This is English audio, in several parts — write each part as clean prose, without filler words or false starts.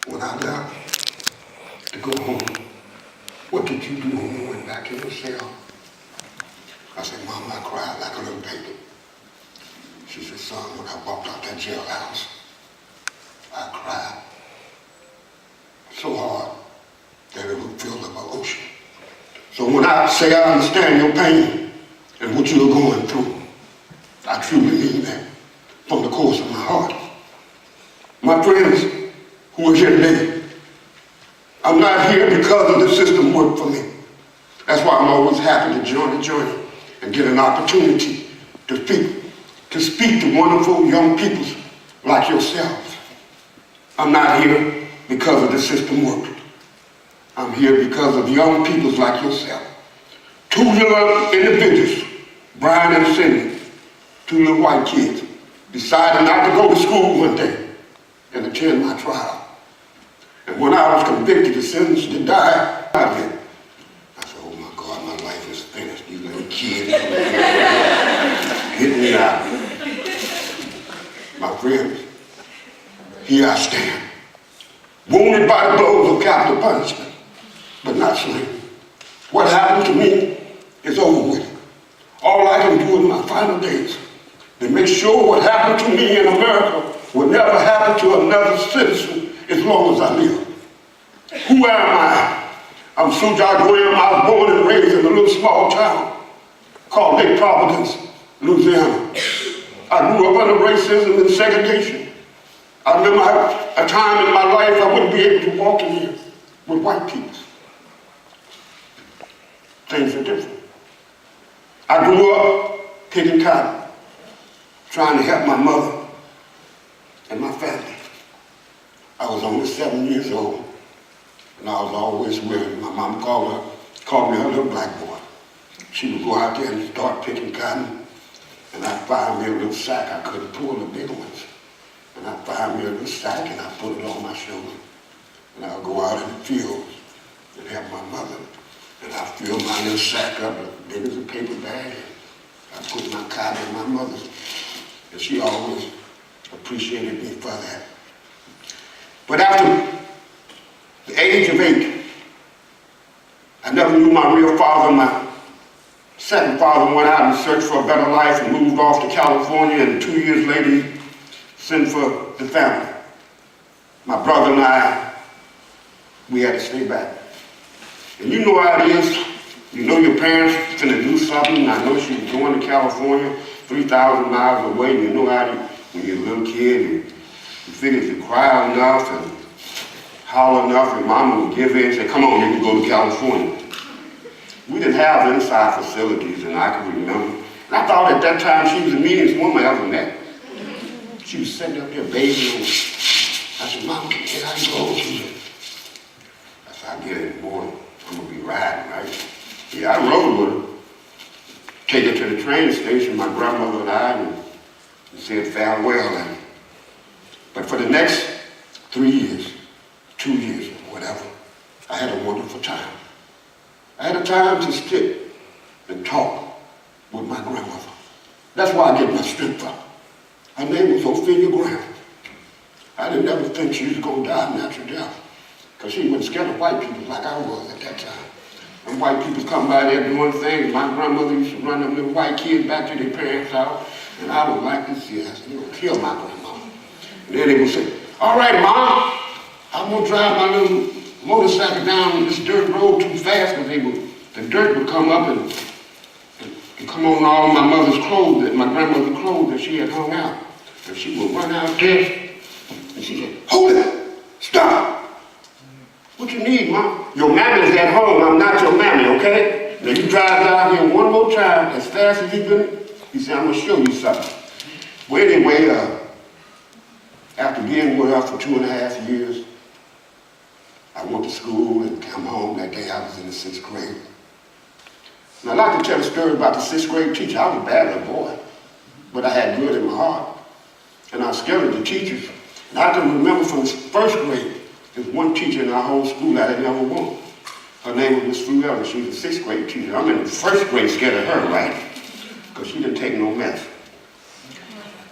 When I left to go home, what did you do when you went back in your cell? I said, Mama, I cried like a little baby. She said, son, when I walked out that jailhouse, I cried so hard that it would fill up an ocean. So when I say I understand your pain and what you're going through, I truly mean that from the course of my heart. My friends who are here today, I'm not here because of the system worked for me. That's why I'm always happy to join the journey and get an opportunity to speak to wonderful young people like yourselves. I'm not here because of the system worked. I'm here because of young people like yourself. Two young individuals, Brian and Cindy, two little white kids, decided not to go to school one day and attend my trial. And when I was convicted and sentenced to die, I said, oh my God, my life is finished. These little kids getting me out. My friends, here I stand, wounded by the blows of capital punishment, but not slain. What happened to me is over with. All I can do in my final days to make sure what happened to me in America will never happen to another citizen as long as I live. Who am I? I'm Sujai Graham. I was born and raised in a little small town called Lake Providence, Louisiana. I grew up under racism and segregation. I remember a time in my life I wouldn't be able to walk in here with white people. Things are different. I grew up picking cotton, trying to help my mother and my family. I was only 7 years old, and I was always willing. My mom called me her little black boy. She would go out there and start picking cotton, and I'd find me a little sack. I couldn't pull the big ones. And I'd find me a little sack, and I'd put it on my shoulder. And I'd go out in the fields and help my mother. And I'd fill my little sack up as big as a paper bag. I'd put my cotton in my mother's. And she always appreciated me for that. But after the age of 8, I never knew my real father. My second father went out and searched for a better life and moved off to California, and 2 years later he sent for the family. My brother and I, we had to stay back. And you know how it is. You know your parents finna do something. I know she was going to California, 3,000 miles away. You know how when you're a little kid, you figure if you cry enough and holler enough, and mama would give in and say, come on, you can go to California. We didn't have inside facilities, and I can remember. And I thought at that time she was the meanest woman I ever met. She was sitting up there bathing. I said, Mama, can I go? She said, I said, I get it in the morning. I'm going to be riding, right? Yeah, I rode with her. Take her to the train station, my grandmother and I, and said farewell. But for the next 3 years, 2 years, or whatever, I had a wonderful time. I had a time to sit and talk with my grandmother. That's why I get my strength from. Her name was Ophelia Graham. I didn't ever think she was going to die a natural death, because she wasn't scared of white people like I was at that time. When white people come by there doing things, my grandmother used to run them little white kids back to their parents' house, and I would like to see her. I said, you're going to kill my grandmama. And then they would say, all right, Mom, I'm going to drive my little motorcycle down this dirt road too fast, because the dirt would come up and come on all my mother's clothes, my grandmother's clothes that she had hung out. And she would run out there, and she said, hold it, stop. What you need, Mom? Your mammy's at home. I'm not your mammy, okay? Now you drive down here one more time as fast as you can. He said, I'm going to show you something. Well, anyway, after being with her for 2.5 years, I went to school and came home. That day I was in the 6th grade. And I'd like to tell a story about the 6th grade teacher. I was a bad little boy, but I had good in my heart. And I was scared of the teachers. And I can remember from the 1st grade, there's one teacher in our whole school that I had never won. Her name was Miss Fruella. She was a 6th grade teacher. I'm in the 1st grade scared of her, right? Because she didn't take no mess.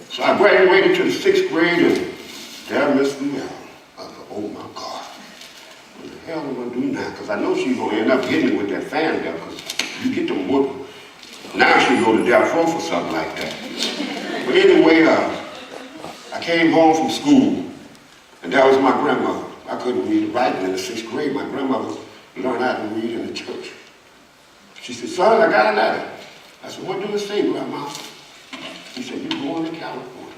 So I graduated to the 6th grade, and there Miss Fruella. I thought, oh my God. hell am I going to do now? Because I know she's going to end up hitting me with that fan there, because you get them whooping. Now she'll go to death row for something like that. But anyway, I came home from school, and that was my grandmother. I couldn't read or write in the 6th grade. My grandmother learned how to read in the church. She said, son, I got a letter. I said, what do it say, Grandma? She said, you're going to California.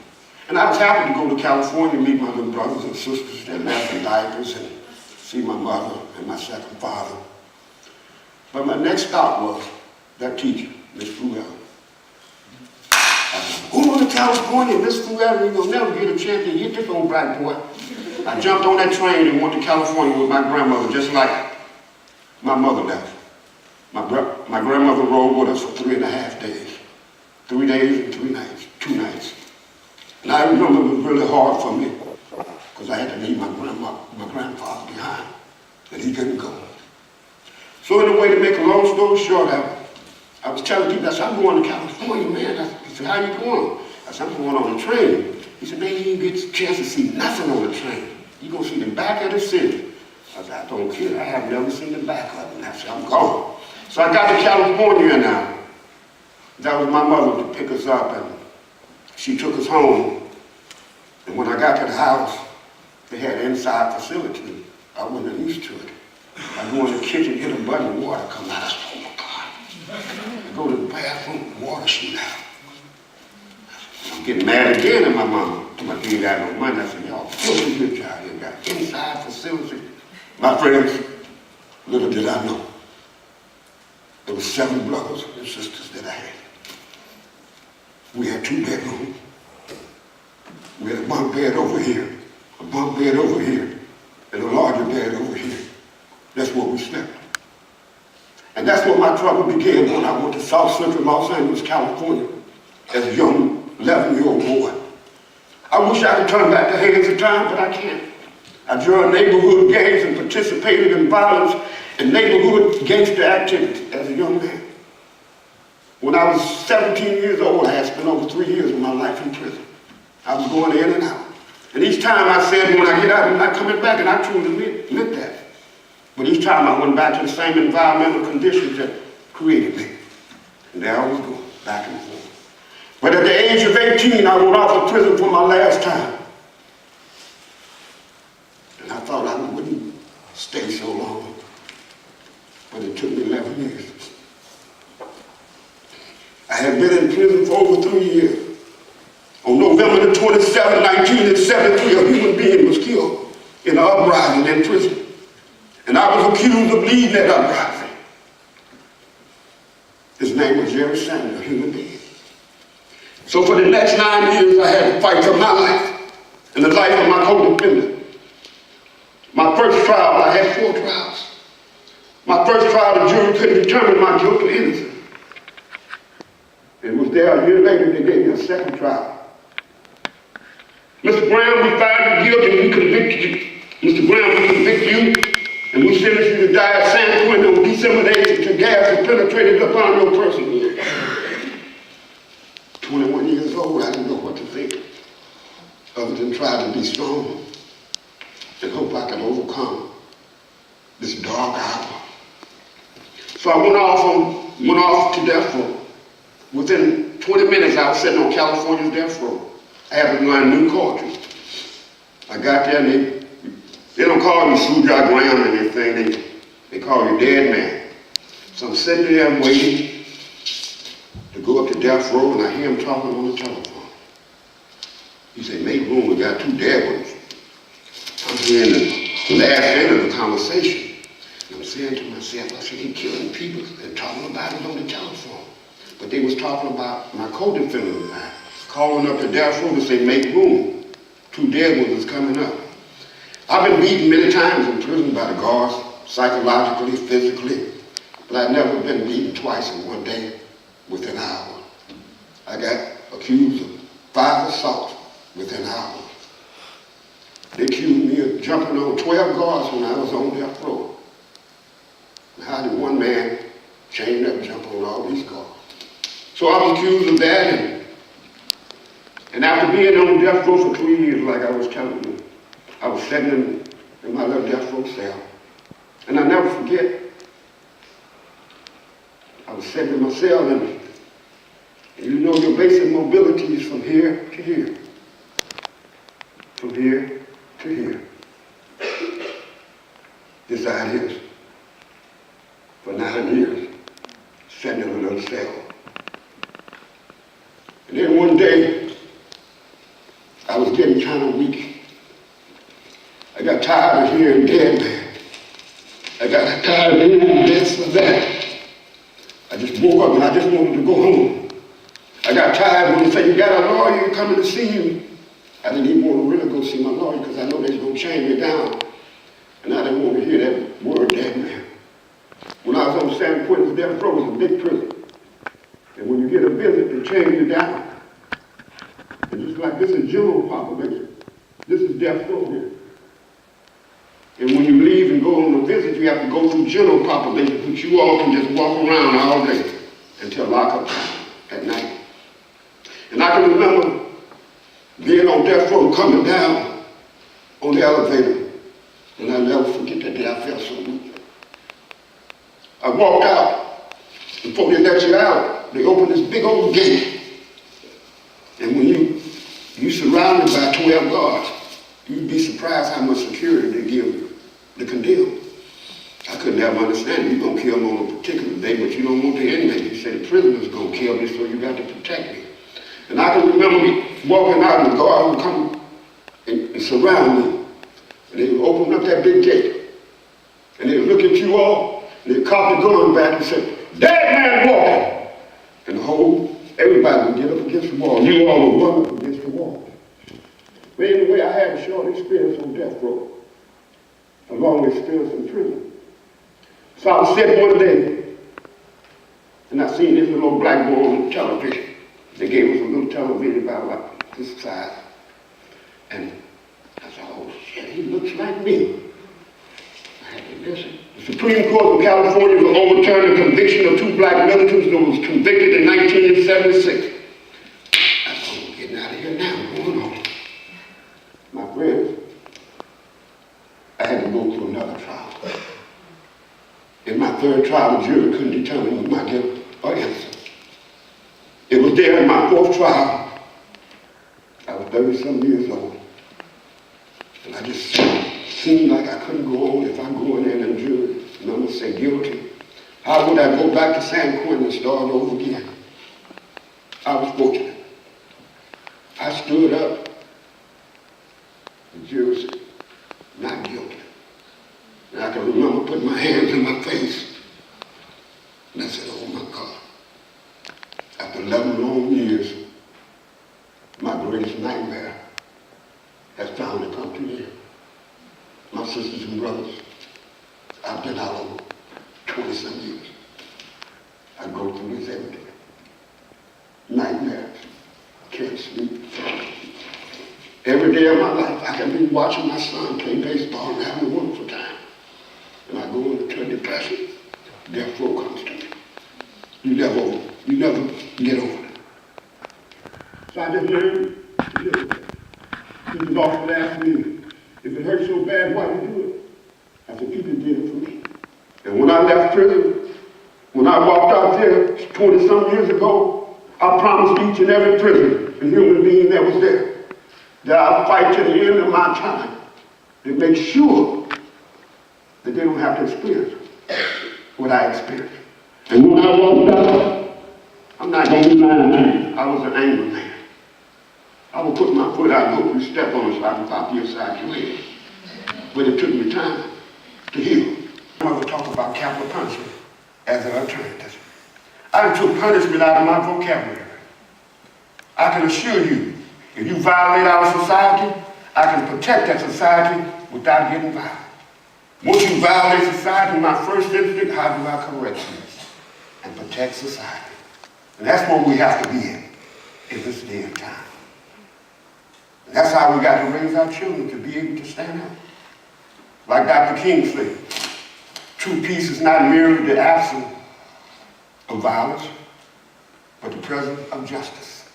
And I was happy to go to California, meet my little brothers and sisters that left in diapers, and see my mother and my second father. But my next stop was that teacher, Miss Fruell. I said, going to California, Miss Fruell, you're going to never get a chance to hit this old black boy. I jumped on that train and went to California with my grandmother, just like my mother left. My grandmother rode with us for 3.5 days. 3 days and 3 nights, 2 nights. And I remember it was really hard for me, because I had to leave my grandfather behind, and he couldn't go. So in a way, to make a long story short, I was telling people, I said, I'm going to California, man. He said, how you going? I said, I'm going on the train. He said, man, you didn't get a chance to see nothing on the train. You're going to see the back of the city. I said, I don't care. I have never seen the back of it. And I said, I'm gone. So I got to California, and that was my mother to pick us up, and she took us home. And when I got to the house, they had an inside facility. I wasn't used to it. I go in the kitchen, hit a button, water come out. I said, oh my God. I go to the bathroom, water shoot out. I'm getting mad again at my mama. I ain't got no money. I said, y'all filthy good job. You got inside facility. My friends, little did I know, there were 7 brothers and sisters that I had. We had 2 bedrooms. We had a bunk bed over here, a bunk bed over here, and a larger bed over here. That's where we slept. And that's where my trouble began when I went to South Central Los Angeles, California, as a young 11-year-old boy. I wish I could turn back the hands of time, but I can't. I joined neighborhood gangs and participated in violence and neighborhood gangster activity as a young man. When I was 17 years old, I had spent over 3 years of my life in prison. I was going in and out. And each time I said, when I get out, I'm not coming back, and I truly meant that. But each time I went back to the same environmental conditions that created me. And there I was going, back and forth. But at the age of 18, I went off to prison for my last time. And I thought I wouldn't stay so long. But it took me 11 years. I had been in prison for over 3 years. On November the 27th, 1973, a human being was killed in an uprising in prison. And I was accused of leading that uprising. His name was Jerry Samuel, a human being. So for the next 9 years, I had to fight for my life and the life of my co-defendant. My first trial, I had 4 trials. My first trial, the jury couldn't determine my guilt or innocence. It was there a year later they gave me a second trial. Mr. Brown, we found you guilty and we convicted you. Mr. Brown, we convict you and we sentenced you to die at San Quentin on December 8th until gas was penetrated upon your person. 21 years old, I didn't know what to think, other than try to be strong and hope I could overcome this dark hour. So I went off to death row. Within 20 minutes, I was sitting on California's death row. I had to learn new culture. I got there and they don't call you Sujah Graham or anything, they call you dead man. So I'm sitting there and waiting to go up to death row, and I hear him talking on the telephone. He said, make room, we got 2 dead ones. I'm hearing the last end of the conversation. And I'm saying to myself, I said, he killing people and talking about it on the telephone. But they was talking about my co-defendant and I, calling up the death row to say, make room. 2 dead ones is coming up. I've been beaten many times in prison by the guards, psychologically, physically, but I've never been beaten twice in one day within an hour. I got accused of 5 assaults within an hour. They accused me of jumping on 12 guards when I was on death row. And how did one man chained up jump on all these guards? So I was accused of that, and after being on death row for 3 years, like I was telling you, I was sitting in my little death row cell, And I never forget, I was sitting in my cell, and you know your basic mobility is from here to here. From here to here. This is how it is. For 9 years, sitting in a little cell. And then one day, I was getting kind of weak. I got tired of hearing dead man. I got tired of hearing this or that. I just woke up and I just wanted to go home. I got tired when they said, you got a lawyer coming to see you. I didn't even want to really go see my lawyer because I know they was going to chain me down. And I didn't want to hear that word, dead man. When I was on San Quentin's death row, it was a big prison. And when you get a visit, they chain you down. And just like this is general population, this is death row here. And when you leave and go on a visit, you have to go through general population, but you all can just walk around all day until lockup time at night. And I can remember being on death row, coming down on the elevator, and I'll never forget that day I felt so weak. I walked out, and before they let you out, they opened this big old gate. And when you surrounded by 12 guards, you'd be surprised how much security they give you to condemn. I couldn't ever understand it. You're going to kill me on a particular day, but you don't want the inmate. You say the prisoner's going to kill me, so you got to protect me. And I can remember me walking out, and the guards would come and surround me. And they would open up that big gate. And they would look at you all, and they'd cock the gun back and say, dead man walking! And everybody would get up against the wall. You all would run up against the wall. But anyway, I had a short experience on death row, a long experience in prison. So I was sitting one day, and I seen this little black boy on the television. They gave us a little television about like this size. And I said, oh shit, he looks like me. I had to listen. The Supreme Court of California will overturn the conviction of 2 black militants that was convicted in 1976. I said, I'm getting out of here now. What's going on? My friends, I had to go through another trial. In my 3rd trial, the jury couldn't determine my guilt or innocence. It was there in my 4th trial. I was 30-some years old. And I just seemed like I couldn't go on if I go in there and the jury number say guilty. How would I go back to San Quentin and start over again? I was fortunate. I stood up. The jury said, not guilty. And I can remember putting my hands in my face. And I said, oh my God. After 11 long years, my greatest nightmare has finally come to an end. My sisters and brothers, I've been out over 20-some years. I go through this every day. Nightmares, can't sleep. Every day of my life, I can be watching my son play baseball and having a wonderful time. And I go into a depression, death row comes to me. You never get over it. So I just learned to live with it. People often ask me, if it hurts so bad, why do you do it? I said, people did it for me. And when I left prison, when I walked out there 20-some years ago, I promised each and every prisoner and human being that was there that I'll fight to the end of my time to make sure that they don't have to experience what I experienced. And when I walked out, I'm not going to be lying to you, I was an angry man. I would put my foot out and hope you step on it so I can pop you aside your head. But it took me time to heal. My mother talked about capital punishment as an alternative. I took punishment out of my vocabulary. I can assure you, if you violate our society, I can protect that society without getting violent. Once you violate society, my first instinct, how do I correct you and protect society? And that's what we have to be in this day and time. And that's how we got to raise our children, to be able to stand up. Like Dr. King said, true peace is not merely the absence of violence, but the presence of justice.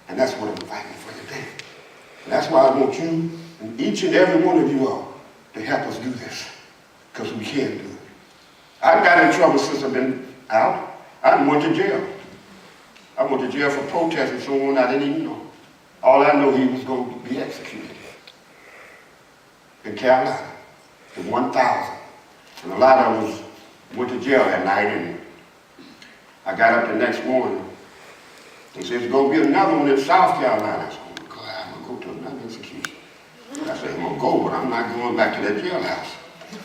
And that's what I'm fighting for today. And that's why I want you, and each and every one of you all, to help us do this. Because we can do it. trouble since I've been out. I went to jail. I went to jail for protesting someone I didn't even know. All I know, he was going to be executed in Carolina in 1,000. And a lot of us went to jail that night, and I got up the next morning. They said, there's going to be another one in South Carolina. I said, oh, God, I'm going to go to another execution. I said, I'm going to go, but I'm not going back to that jailhouse.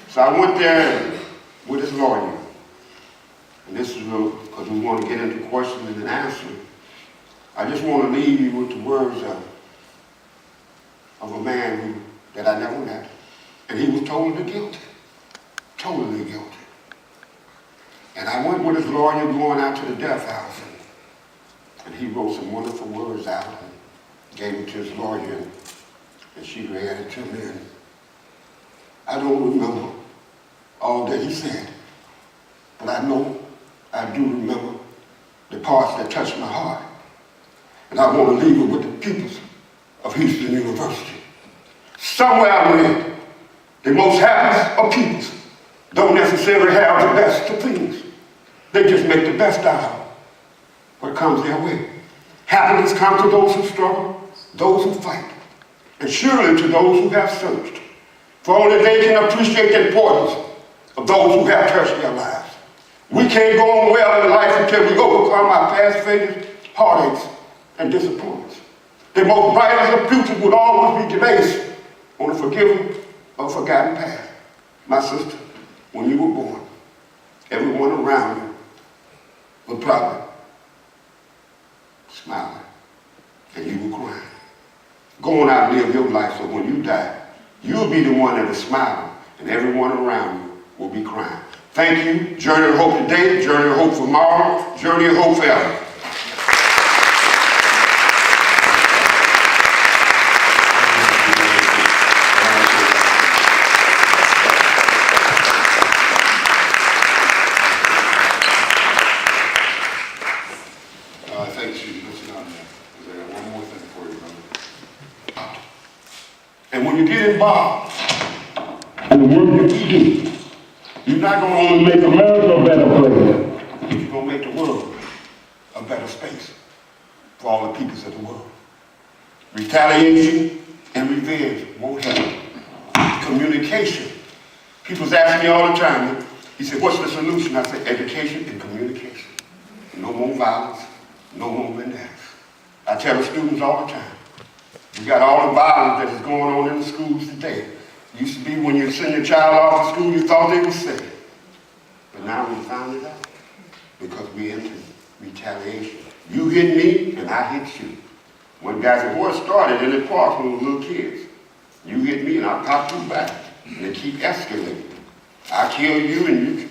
So I went there with his lawyer. And this is because we want to get into questions and answers. I just want to leave you with the words of a man that I never met. And he was totally guilty. Totally guilty. And I went with his lawyer going out to the death house. And he wrote some wonderful words out and gave it to his lawyer. And she read it to me. And I don't remember all that he said. But I know I do remember the parts that touched my heart. And I want to leave it with the pupils of Houston University. Somewhere I read, the most happiest of peoples don't necessarily have the best of things. They just make the best out of what comes their way. Happiness comes to those who struggle, those who fight, and surely to those who have searched. For only they can appreciate the importance of those who have touched their lives. We can't go on well in life until we overcome our past failures, heartaches, and disappointments. The most brightest of futures would always be based on a forgiven or forgotten past. My sister, when you were born, everyone around you was probably smiling, and you were crying. Go on out and live your life so when you die, you'll be the one that is smiling, and everyone around you will be crying. Thank you. Journey of Hope today, Journey of Hope tomorrow, Journey of Hope forever. Thank you. Listen up, man. I got one more thing for you, brother. And when you get involved in the work that you do, you're not going to only make America a better place, you're going to make the world a better space for all the peoples of the world. Retaliation and revenge won't help. Communication. People ask me all the time, he said, what's the solution? I say, education and communication. No more violence, no more vengeance. I tell the students all the time, we got all the violence that is going on in the schools today. Used to be when you send your child off to school, you thought they were safe. But now we found it out because we entered retaliation. You hit me and I hit you. When guys, war started in the park when we were little kids. You hit me and I pop you back. And they keep escalating. I kill you and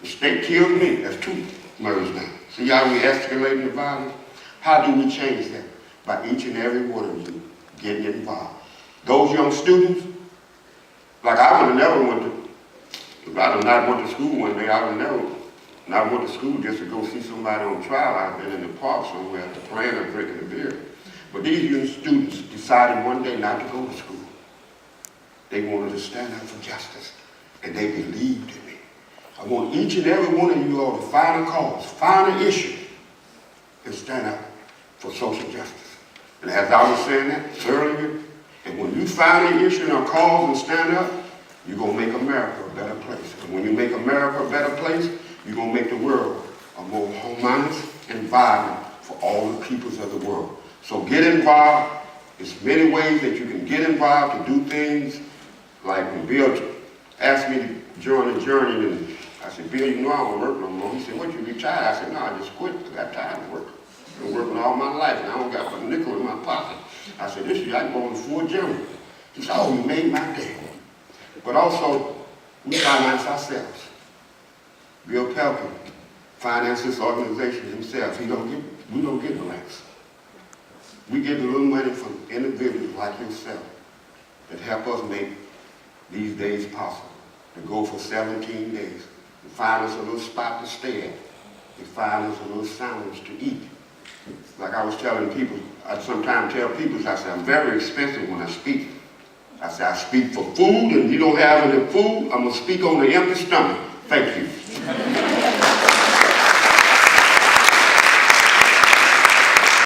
the state kills me. That's two murders now. See how we escalating the violence? How do we change that? By each and every one of you getting involved. Those young students, like I would have never went to, if I had not went to school one day, I would have never not went to school just to go see somebody on trial. I'd been in the park somewhere playing or drinking a beer. But these young students decided one day not to go to school. They wanted to stand up for justice, and they believed in me. I want each and every one of you all to find a cause, find an issue, and stand up for social justice. And as I was saying that earlier, and when you find an issue and a cause and stand up, you're going to make America a better place. And when you make America a better place, you're going to make the world a more harmonious and vibrant for all the peoples of the world. So get involved. There's many ways that you can get involved to do things. Like when Bill asked me to join the journey, and I said, Bill, you know I don't work no more. He said, what, you retired? I said, no, I just quit. I got tired of work. I've been working all my life, and I don't got a nickel in my pocket. I said, this year I can go on the Ford General. He said, oh, you made my day. But also, we finance ourselves. Bill Pelkin financed this organization himself. We don't get grants. We get a little money from individuals like yourself that help us make these days possible. To go for 17 days, to find us a little spot to stay at, to find us a little sandwich to eat. Like I was telling people, I sometimes tell people, I say, I'm very expensive when I speak. I say, I speak for food, and you don't have any food, I'm going to speak on the empty stomach. Thank you.